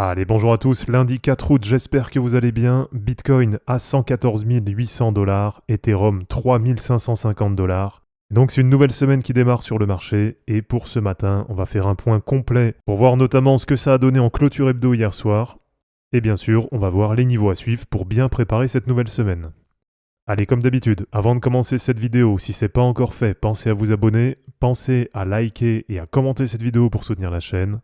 Allez, bonjour à tous, lundi 4 août, j'espère que vous allez bien. Bitcoin à 114 800 $, Ethereum 3 550 $. Donc c'est une nouvelle semaine qui démarre sur le marché et pour ce matin, on va faire un point complet pour voir notamment ce que ça a donné en clôture hebdo hier soir. Et bien sûr, on va voir les niveaux à suivre pour bien préparer cette nouvelle semaine. Allez, comme d'habitude, avant de commencer cette vidéo, si c'est pas encore fait, pensez à vous abonner, pensez à liker et à commenter cette vidéo pour soutenir la chaîne.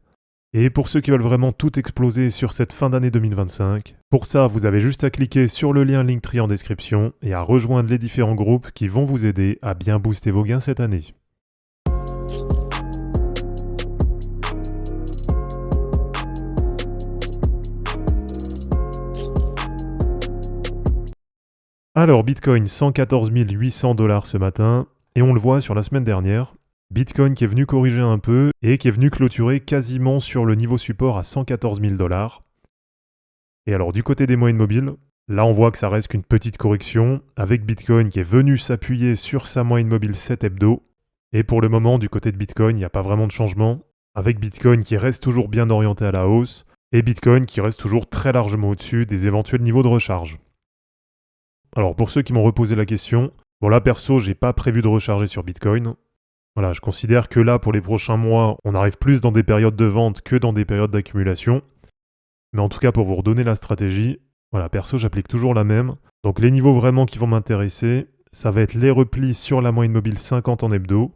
Et pour ceux qui veulent vraiment tout exploser sur cette fin d'année 2025, pour ça, vous avez juste à cliquer sur le lien Linktree en description et à rejoindre les différents groupes qui vont vous aider à bien booster vos gains cette année. Alors, Bitcoin 114 800 $ ce matin, et on le voit sur la semaine dernière. Bitcoin qui est venu corriger un peu et qui est venu clôturer quasiment sur le niveau support à 114 000 $. Et alors du côté des moyennes mobiles, là on voit que ça reste qu'une petite correction avec Bitcoin qui est venu s'appuyer sur sa moyenne mobile 7 hebdo. Et pour le moment du côté de Bitcoin, il n'y a pas vraiment de changement, avec Bitcoin qui reste toujours bien orienté à la hausse et Bitcoin qui reste toujours très largement au-dessus des éventuels niveaux de recharge. Alors pour ceux qui m'ont reposé la question, bon là perso j'ai pas prévu de recharger sur Bitcoin. Voilà, je considère que là, pour les prochains mois, on arrive plus dans des périodes de vente que dans des périodes d'accumulation. Mais en tout cas, pour vous redonner la stratégie, voilà, perso, j'applique toujours la même. Donc les niveaux vraiment qui vont m'intéresser, ça va être les replis sur la moyenne mobile 50 en hebdo.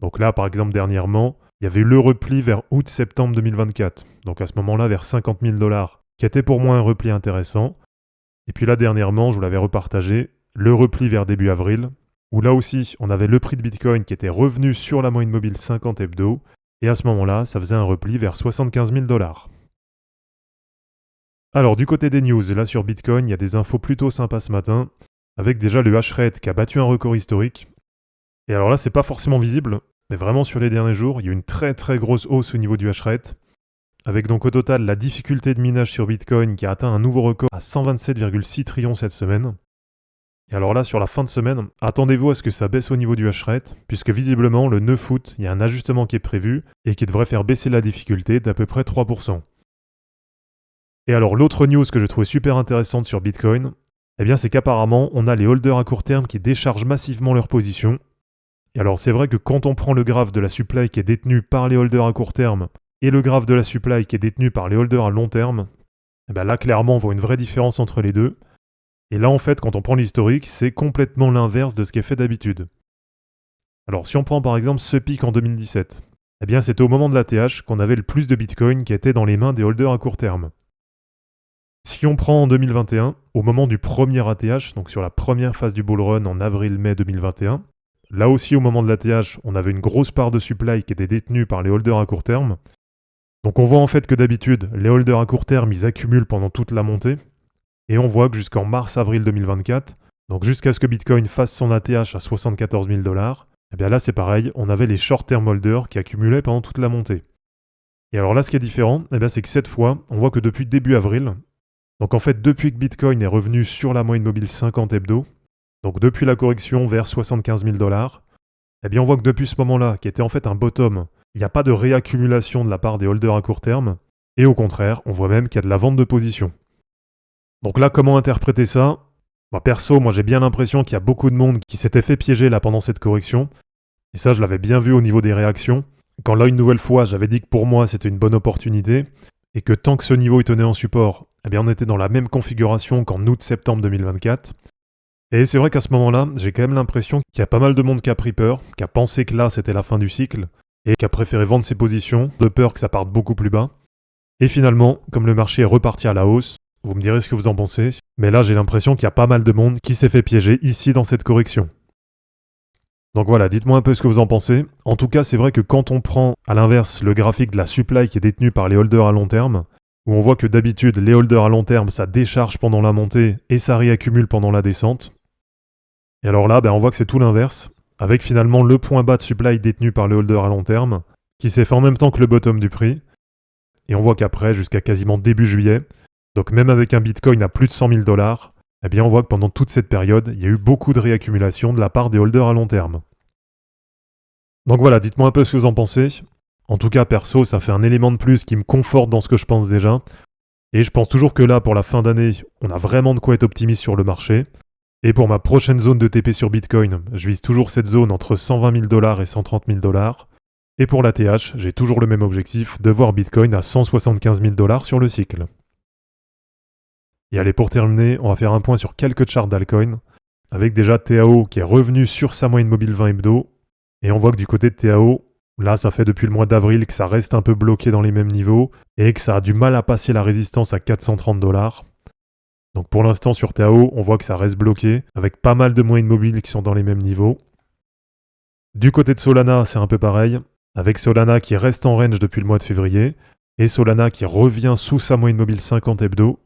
Donc là, par exemple, dernièrement, il y avait eu le repli vers août-septembre 2024. Donc à ce moment-là, vers 50 000 $, qui était pour moi un repli intéressant. Et puis là, dernièrement, je vous l'avais repartagé, le repli vers début avril, où là aussi, on avait le prix de Bitcoin qui était revenu sur la moyenne mobile 50 hebdo, et à ce moment-là, ça faisait un repli vers 75 000 $. Alors, du côté des news, là sur Bitcoin, il y a des infos plutôt sympas ce matin, avec déjà le hash-rate qui a battu un record historique. Et alors là, c'est pas forcément visible, mais vraiment sur les derniers jours, il y a eu une très très grosse hausse au niveau du hash-rate, avec donc au total la difficulté de minage sur Bitcoin qui a atteint un nouveau record à 127,6 trillions cette semaine. Et alors là, sur la fin de semaine, attendez-vous à ce que ça baisse au niveau du hash-rate, puisque visiblement, le 9 août, il y a un ajustement qui est prévu et qui devrait faire baisser la difficulté d'à peu près 3%. Et alors, l'autre news que j'ai trouvé super intéressante sur Bitcoin, eh bien, c'est qu'apparemment, on a les holders à court terme qui déchargent massivement leur position. Et alors, c'est vrai que quand on prend le graphe de la supply qui est détenu par les holders à court terme et le graphe de la supply qui est détenu par les holders à long terme, eh bien là, clairement, on voit une vraie différence entre les deux. Et là, en fait, quand on prend l'historique, c'est complètement l'inverse de ce qui est fait d'habitude. Alors, si on prend par exemple ce pic en 2017, eh bien, c'était au moment de l'ATH qu'on avait le plus de Bitcoin qui était dans les mains des holders à court terme. Si on prend en 2021, au moment du premier ATH, donc sur la première phase du bull run en avril-mai 2021, là aussi, au moment de l'ATH, on avait une grosse part de supply qui était détenue par les holders à court terme. Donc, on voit en fait que d'habitude, les holders à court terme, ils accumulent pendant toute la montée. Et on voit que jusqu'en mars-avril 2024, donc jusqu'à ce que Bitcoin fasse son ATH à 74 000 $, eh bien là c'est pareil, on avait les short-term holders qui accumulaient pendant toute la montée. Et alors là ce qui est différent, eh bien c'est que cette fois, on voit que depuis début avril, donc en fait depuis que Bitcoin est revenu sur la moyenne mobile 50 hebdo, donc depuis la correction vers 75 000 $, eh bien on voit que depuis ce moment-là, qui était en fait un bottom, il n'y a pas de réaccumulation de la part des holders à court terme, et au contraire, on voit même qu'il y a de la vente de position. Donc là, comment interpréter ça ? Perso, moi j'ai bien l'impression qu'il y a beaucoup de monde qui s'était fait piéger là pendant cette correction. Et ça, je l'avais bien vu au niveau des réactions. Quand là, une nouvelle fois, j'avais dit que pour moi, c'était une bonne opportunité. Et que tant que ce niveau il tenait en support, eh bien on était dans la même configuration qu'en août-septembre 2024. Et c'est vrai qu'à ce moment-là, j'ai quand même l'impression qu'il y a pas mal de monde qui a pris peur, qui a pensé que là, c'était la fin du cycle, et qui a préféré vendre ses positions, de peur que ça parte beaucoup plus bas. Et finalement, comme le marché est reparti à la hausse, vous me direz ce que vous en pensez, mais là j'ai l'impression qu'il y a pas mal de monde qui s'est fait piéger ici dans cette correction. Donc voilà, dites-moi un peu ce que vous en pensez. En tout cas, c'est vrai que quand on prend à l'inverse le graphique de la supply qui est détenu par les holders à long terme, où on voit que d'habitude les holders à long terme ça décharge pendant la montée et ça réaccumule pendant la descente. Et alors là, on voit que c'est tout l'inverse, avec finalement le point bas de supply détenu par les holders à long terme, qui s'est fait en même temps que le bottom du prix. Et on voit qu'après, jusqu'à quasiment début juillet, donc même avec un Bitcoin à plus de 100 000 $, eh bien on voit que pendant toute cette période, il y a eu beaucoup de réaccumulation de la part des holders à long terme. Donc voilà, dites-moi un peu ce que vous en pensez. En tout cas, perso, ça fait un élément de plus qui me conforte dans ce que je pense déjà. Et je pense toujours que là, pour la fin d'année, on a vraiment de quoi être optimiste sur le marché. Et pour ma prochaine zone de TP sur Bitcoin, je vise toujours cette zone entre 120 000 $ et 130 000 $. Et pour la TH, j'ai toujours le même objectif de voir Bitcoin à 175 000 $ sur le cycle. Et allez, pour terminer, on va faire un point sur quelques charts d'altcoin, avec déjà TAO qui est revenu sur sa moyenne mobile 20 hebdo. Et on voit que du côté de TAO, là ça fait depuis le mois d'avril que ça reste un peu bloqué dans les mêmes niveaux, et que ça a du mal à passer la résistance à 430 $. Donc pour l'instant sur TAO, on voit que ça reste bloqué, avec pas mal de moyennes mobiles qui sont dans les mêmes niveaux. Du côté de Solana, c'est un peu pareil, avec Solana qui reste en range depuis le mois de février, et Solana qui revient sous sa moyenne mobile 50 hebdo.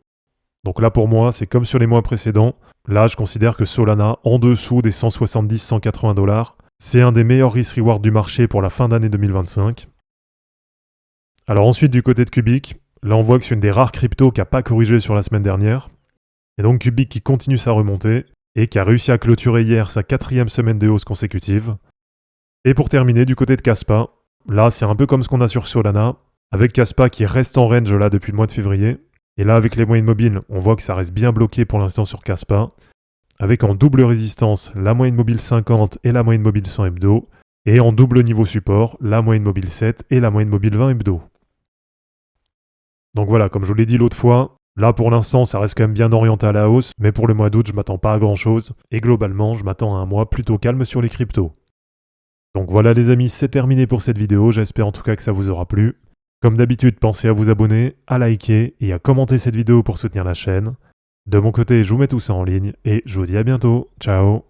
Donc là pour moi, c'est comme sur les mois précédents. Là, je considère que Solana, en dessous des 170-180 $, c'est un des meilleurs risk-reward du marché pour la fin d'année 2025. Alors ensuite, du côté de Cubic, là on voit que c'est une des rares cryptos qui n'a pas corrigé sur la semaine dernière. Et donc Cubic qui continue sa remontée, et qui a réussi à clôturer hier sa 4e semaine de hausse consécutive. Et pour terminer, du côté de Kaspa, là c'est un peu comme ce qu'on a sur Solana, avec Kaspa qui reste en range là depuis le mois de février. Et là, avec les moyennes mobiles, on voit que ça reste bien bloqué pour l'instant sur Kaspa, avec en double résistance la moyenne mobile 50 et la moyenne mobile 100 hebdo, et en double niveau support la moyenne mobile 7 et la moyenne mobile 20 hebdo. Donc voilà, comme je vous l'ai dit l'autre fois, là pour l'instant ça reste quand même bien orienté à la hausse, mais pour le mois d'août je m'attends pas à grand chose, et globalement je m'attends à un mois plutôt calme sur les cryptos. Donc voilà les amis, c'est terminé pour cette vidéo, j'espère en tout cas que ça vous aura plu. Comme d'habitude, pensez à vous abonner, à liker et à commenter cette vidéo pour soutenir la chaîne. De mon côté, je vous mets tout ça en ligne et je vous dis à bientôt. Ciao!